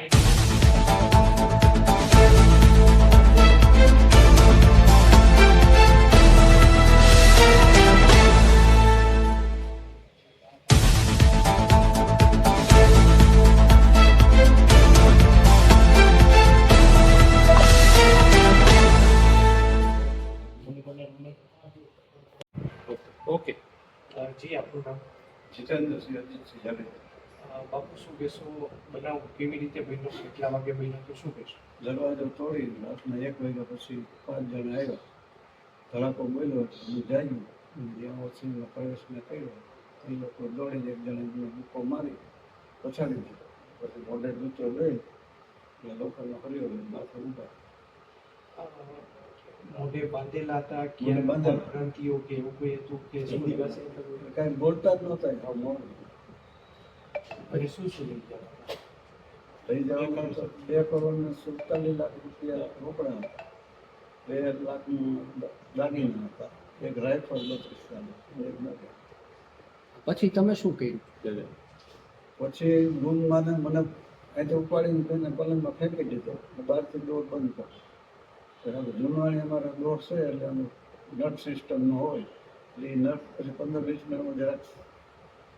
Okay જી આપનું નામ? જીતેન્દ્રસિંહ અજીતસિંહ જાડેજા। બાપુ શું કહેશો, બનાવ કેવી રીતે બન્યો, કેટલા વાગે બન્યો, તો શું કહેશો? દરવાજો તોડી રાતના 1 વાગ્યા પછી 5 જણા આવ્યા, ધડાકો બોલ્યો, હું જાગ્યું, જ્યાં ઓછીનો પ્રવેશને કર્યો એ લોકો દોડીને એક જણાને બૂકો મારી પછાડી દીધો, પછી મોઢે ડૂચો લઈ એટલે લોકોનો હરિયો લઈ માથે ઊભા। મોઢે બાંધેલા હતા કે મોઢે બાંધેલા. ગ્રંથિઓ કે એવું કોઈ હતું કે શું દિવસે કાંઈ બોલતા જ નહોતા, હા મોડું અને શું શું લઈ ગયા? લઈ જવામાં તો 2,47,00,000 રૂપિયા રોકડા હતા, 2 લાખનું દાગીના હતા, એક રાઇફલ 32 એક નગર। પછી તમે શું કર્યું? પછી રૂમમાં મને અહીંથી ઉપાડીને તેને પલંગમાં ફેંકી દીધો, બહારથી ડોર બંધ કર્યો। જૂનવાણી અમારે ડોર છે એટલે અમે નટ સિસ્ટમનો હોય એટલે એ નટ પછી 15-20 મિનિટમાં જરાક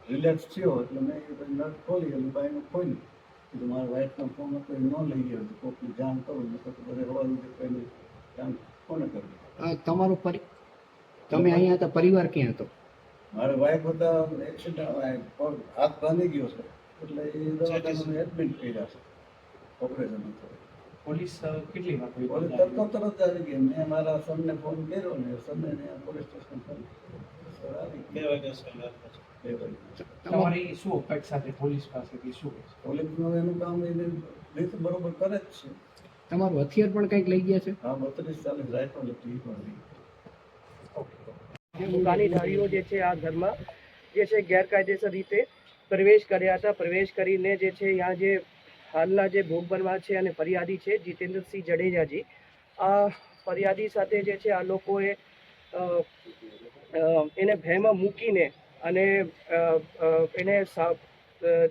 રિલેક્સ થયો એટલે મેં એ પછી નટ ખોલી એટલે બાઈનું ખોલ્યું, કીધું મારા વાઇફનો ફોન હતો એ ન લઈ ગયો, કોઈકને જાણ કરું ને તો બધે હવા લીધે કોઈને જાણ કોને કરવી? તમારો તમે અહીંયા હતા, પરિવાર ક્યાં હતો? મારા વાઇફ હતા, એક્સિડન્ટ પગ હાથ ભાંગી ગયો છે એટલે એ દવાખાનામાં એડમિટ કર્યા છે, ઓપરેશન હતું। પોલીસ કેટલી વાર કોઈ પોલીસ તરત આવી ગઈ, મેં મારા સનને ફોન કર્યો ને સનને પોલીસ સ્ટેશન ફોન આવી 2 વાગ્યા 2 વાગ્યા। તમારી શું અપેક્ષા છે પોલીસ પાસેથી, શું કહેશો? પોલીસનું એનું કામ એ રીતે બરોબર કરે જ છે। તમારું હથિયાર પણ કંઈક લઈ ગયા છે? હા 32-40 રાઇફલ હતી એ પણ લઈ। જે દુકાનીધારીઓ જે છે આ ઘરમાં જે છે ગેરકાયદેસર રીતે પ્રવેશ કર્યા હતા, પ્રવેશ કરીને જે છે यहाँ જે હાલના જે ભોગ બનવા છે અને ફરિયાદી છે જીતેન્દ્રસિંહ જડેજાજી, આ ફરિયાદી સાથે જે છે આ લોકોએ એને ભયમાં મૂકીને અને એને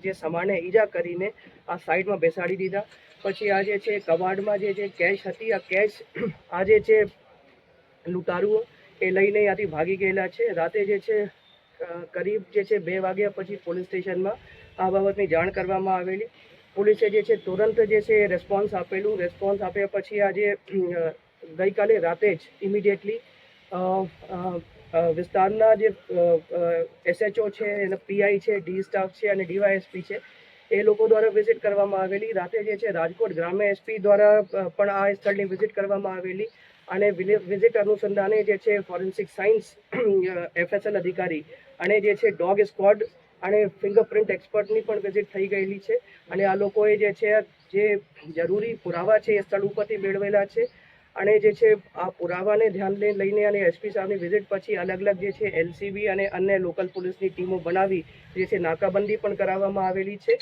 જે સામાન્ય ઈજા કરીને આ સાઈડમાં બેસાડી દીધા। પછી આ જે છે કબાડમાં જે કેશ હતી, આ કેશ આ જે છે લૂંટારુઓ એ લઈને ત્યાંથી ભાગી ગયેલા છે। રાતે જે છે કરીબ જે છે 2 વાગ્યા પછી પોલીસ સ્ટેશનમાં આ બાબતની જાણ કરવામાં આવેલી। પોલીસે જે છે તુરંત જે છે રેસ્પોન્સ આપેલું। રેસ્પોન્સ આપ્યા પછી આજે ગઈકાલે રાતે જ ઇમિડિયેટલી વિસ્તારના જે SHO છે, અને PI છે, ડી સ્ટાફ છે અને DYSP છે એ લોકો દ્વારા વિઝિટ કરવામાં આવેલી। રાતે જે છે રાજકોટ ગ્રામ્ય SP દ્વારા પણ આ સ્થળની વિઝિટ કરવામાં આવેલી અને વિઝિટ અનુસંધાને જે છે ફોરેન્સિક સાયન્સ FSL અધિકારી અને જે છે ડોગ સ્ક્વોડ અને ફિંગરપ્રિન્ટ એક્સપર્ટની પણ વિઝિટ થઈ ગયેલી છે અને આ લોકોએ જે છે જે જરૂરી પુરાવા છે એ સ્થળ ઉપરથી મેળવેલા છે અને જે છે આ પુરાવાને ધ્યાને લઈને અને SP સાહેબની વિઝિટ પછી અલગ અલગ જે છે LCB અને અન્ય લોકલ પોલીસની ટીમો બનાવી જે છે નાકાબંધી પણ કરાવવામાં આવેલી છે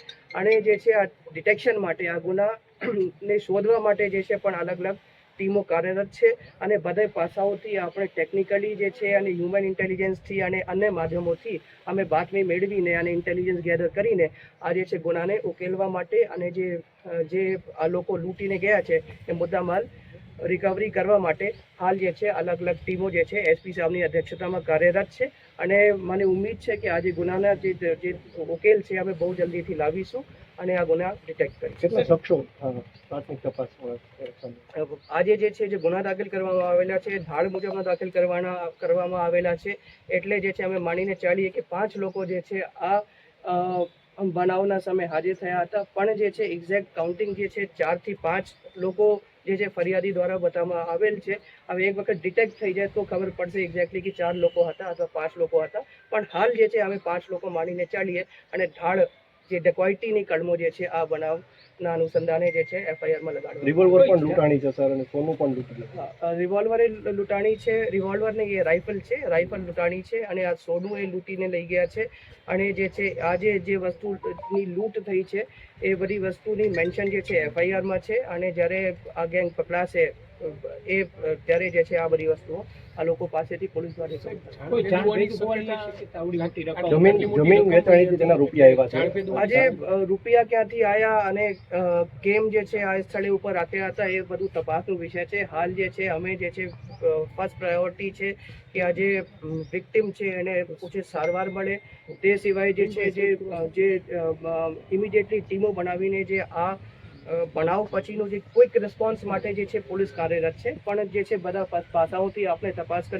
અને જે છે આ ડિટેક્શન માટે, આ ગુનાને શોધવા માટે જે છે પણ અલગ અલગ ટીમો કાર્યરત છે અને બધા પાસાઓથી આપણે ટેકનિકલી જે છે અને હ્યુમન ઇન્ટેલિજન્સથી અને અન્ય માધ્યમોથી અમે બાતમી મેળવીને અને ઇન્ટેલિજન્સ ગેધર કરીને આ જે છે ગુનાને ઉકેલવા માટે અને જે આ લોકો લૂંટીને ગયા છે એ મુદ્દામાલ રિકવરી કરવા માટે હાલ જે છે અલગ અલગ ટીમો જે છે SP સાહેબની અધ્યક્ષતામાં કાર્યરત છે અને મને ઉમ્મીદ છે કે આ જે ગુનાના જે ઉકેલ છે અમે બહુ જલ્દીથી લાવીશું અને આ ગુના ડિટેક્ટ કરીશું। કેટલા શખ્સો પ્રાથમિક તપાસમાં આજે જે છે જે ગુના દાખલ કરવામાં આવેલા છે ધાડ મુજબના દાખલ કરવામાં આવેલા છે એટલે જે છે અમે માનીને ચાલીએ કે 5 લોકો જે છે આ બનાવના સમયે હાજર થયા હતા, પણ જે છે એક્ઝેક્ટ કાઉન્ટિંગ જે છે 4 થી 5 લોકો જે છે ફરિયાદી દ્વારા બતાવવામાં આવેલ છે। હવે એક વખત ડિટેક્ટ થઈ જાય તો ખબર પડશે એક્ઝેક્ટલી કે 4 લોકો હતા અથવા 5 લોકો હતા, પણ હાલ જે છે અમે 5 લોકો માનીને ચાલીએ અને ધાડ જે ડેકોઇટીની કલમો જે છે આ બનાવના અનુસંધાને જે છે FIR માં લગાડવામાં રિવોલ્વર પણ લૂંટાણી છે સર અને સોનું પણ લૂંટાણી રિવોલ્વર લૂંટાણી છે, રિવોલ્વર ને એ રાઇફલ છે, રાઇફલ લૂંટાણી છે અને આ સોનું એ લૂંટીને લઈ ગયા છે અને જે છે આજે જે વસ્તુની લૂંટ થઈ છે એ બધી વસ્તુની મેન્શન જે છે FIR માં છે અને જ્યારે આ ગેંગ પકડાશે ત્યારે જે છે આ બધી વસ્તુઓ આ લોકો પાસેથી પોલીસ દ્વારા જમીન વેચાણી તેના રૂપિયા આવ્યા છે. આજે રૂપિયા ક્યાંથી આયા અને કેમ જે છે આ સ્થળે ઉપર રાખ્યા હતા એ બધું તપાસનો વિષય છે. હાલ જે છે અમે જે છે ફર્સ્ટ પ્રાયોરિટી છે કે આ જે વિક્ટિમ છે એને ઉચિત સારવાર મળે. તે સિવાય જે છે જે ઇમિડિયેટલી ટીમો બનાવીને જે આ બનાવ પછીનો જે ક્વિક રિસ્પોન્સ માટે જે છે પોલીસ કાર્યરત છે. પણ જે છે બધા પાસાઓથી આપણે તપાસ કરી